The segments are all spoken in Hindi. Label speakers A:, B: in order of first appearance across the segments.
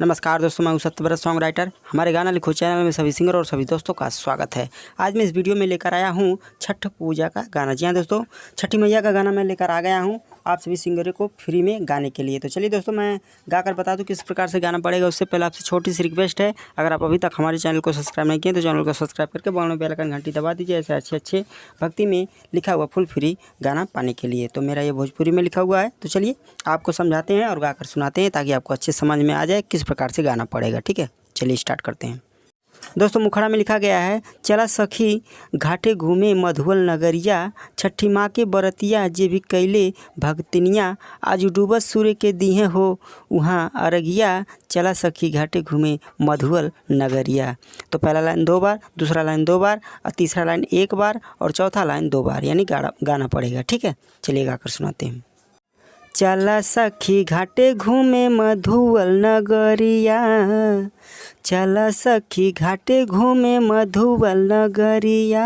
A: नमस्कार दोस्तों, मैं हूं सत्यव्रत सॉन्ग राइटर। हमारे गाना लिखो चैनल में सभी सिंगर और सभी दोस्तों का स्वागत है। आज मैं इस वीडियो में लेकर आया हूं छठ पूजा का गाना। जी हाँ दोस्तों, छठी मैया का गाना मैं लेकर आ गया हूं आप सभी सिंगरों को फ्री में गाने के लिए। तो चलिए दोस्तों, मैं गाकर बता दूं किस प्रकार से गाना पड़ेगा। उससे पहले आपसे छोटी सी रिक्वेस्ट है, अगर आप अभी तक हमारे चैनल को सब्सक्राइब नहीं किए तो चैनल को सब्सक्राइब करके बगल में बेल आइकन घंटी दबा दीजिए, ऐसे अच्छे भक्ति में लिखा हुआ फुल फ्री गाना पाने के लिए। तो मेरा ये भोजपुरी में लिखा हुआ है, तो चलिए आपको समझाते हैं और गाकर सुनाते हैं ताकि आपको अच्छे समझ में आ जाए किस प्रकार से गाना पड़ेगा। ठीक है, चलिए स्टार्ट करते हैं। दोस्तों, मुखड़ा में लिखा गया है, चला सखी घाटे घूमे मधुवल नगरिया, छठी माँ के बरतिया जे भी कैले भगतनिया, आज डूबत सूर्य के दिहे हो वहाँ अरगिया, चला सखी घाटे घूमे मधुवल नगरिया। तो पहला लाइन 2 बार, दूसरा लाइन 2 बार और तीसरा लाइन 1 बार और चौथा लाइन 2 बार, यानी गाना पड़ेगा। ठीक है, चलिए गाकर सुनाते हैं। चला सखी घाटे घूमे मधुवल नगरिया, चला सखी घाटे घूमे मधुवल नगरिया,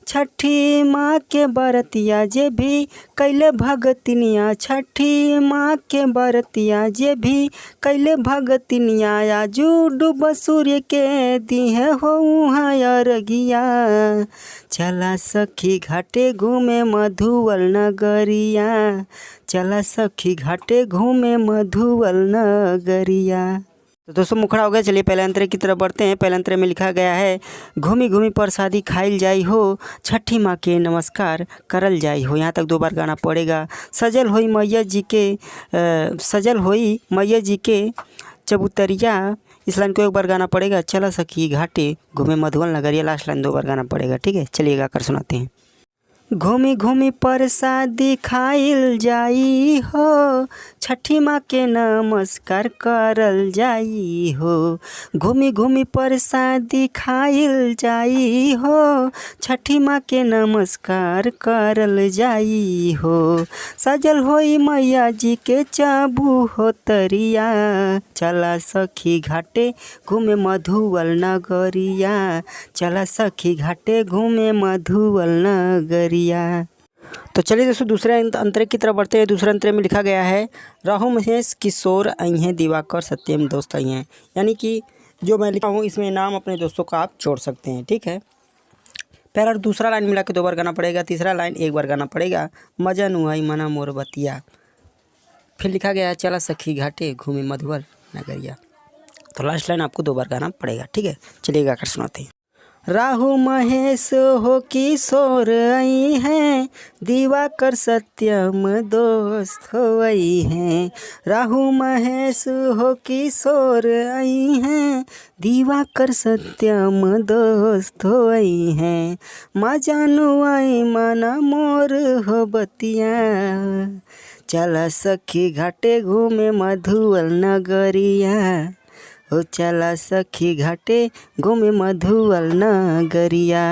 A: छठी माँ के बरतिया जे भी कैले भगतनिया, छठी माँ के बरतिया जे भी कैले भगतनिया, आजू डूब सूर्य के दिहे हो वहाँ अरगिया, चला सखी घाटे घूमे मधुवल नगरिया, चला सखी घाटे घूमे मधुवल नगरिया। तो दोस्तों, मुखड़ा हो गया। चलिए पहले अंतरे की तरफ बढ़ते हैं। पहले अंतरे में लिखा गया है, घूमी घूमी प्रसादी खाइल जाई हो, छठी माँ के नमस्कार करल जाई हो। यहाँ तक 2 बार गाना पड़ेगा। सजल होई मैया जी के चबूतरिया, इस लाइन को 1 बार गाना पड़ेगा। चला सखी घाटे घूमे मधुवल नगरिया, लास्ट लाइन 2 बार गाना पड़ेगा। ठीक है, चलिए गाकर सुनाते हैं। घूमी घूमी प्रसादी खाइल जाई हो, छठी माँ के नमस्कार करल जाई हो, घूमी घूमी प्रसादी खाइल जाई हो, छठी माँ के नमस्कार करल जाई हो, सजल होई मैया जी के चबूतरिया, चला सखी घाटे घूमे मधुवल नगरिया, चला सखी घाटे घूमे मधुवल नगरिया। तो चलिए दोस्तों, दूसरे अंतरे की तरफ बढ़ते हैं। दूसरे अंतरे में लिखा गया है, राहु महेश किशोर आई हैं, दिवाकर सत्यम दोस्त आई हैं। यानी कि जो मैं लिखा हूँ इसमें नाम अपने दोस्तों का आप जोड़ सकते हैं। ठीक है, पहला और दूसरा लाइन मिला के 2 बार गाना पड़ेगा, तीसरा लाइन 1 बार गाना पड़ेगा। मजा नुआई मना मोर बतिया, फिर लिखा गया है, चला सखी घाटे घूमे मधुवल नगरिया। तो लास्ट लाइन आपको 2 बार गाना पड़ेगा। ठीक है, चलिए गाकर सुनाते हैं। राहु महेश हो किशोर आई हैं, दिवाकर सत्यम दोस्त हो आई हैं, राहु महेश हो किशोर आई हैं, दिवाकर सत्यम दोस्त हो आई हैं, मजा नुआई मना मोर हो बतिया, चला सखी घाटे घूमे मधुवल नगरिया, हो चला सखी घाटे घूमे मधुवल नगरिया।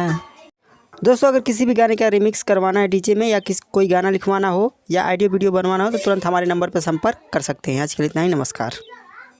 A: दोस्तों, अगर किसी भी गाने का रिमिक्स करवाना है डीजे में, या कोई गाना लिखवाना हो या ऑडियो वीडियो बनवाना हो तो तुरंत हमारे नंबर पर संपर्क कर सकते हैं। आज के लिए इतना ही, नमस्कार।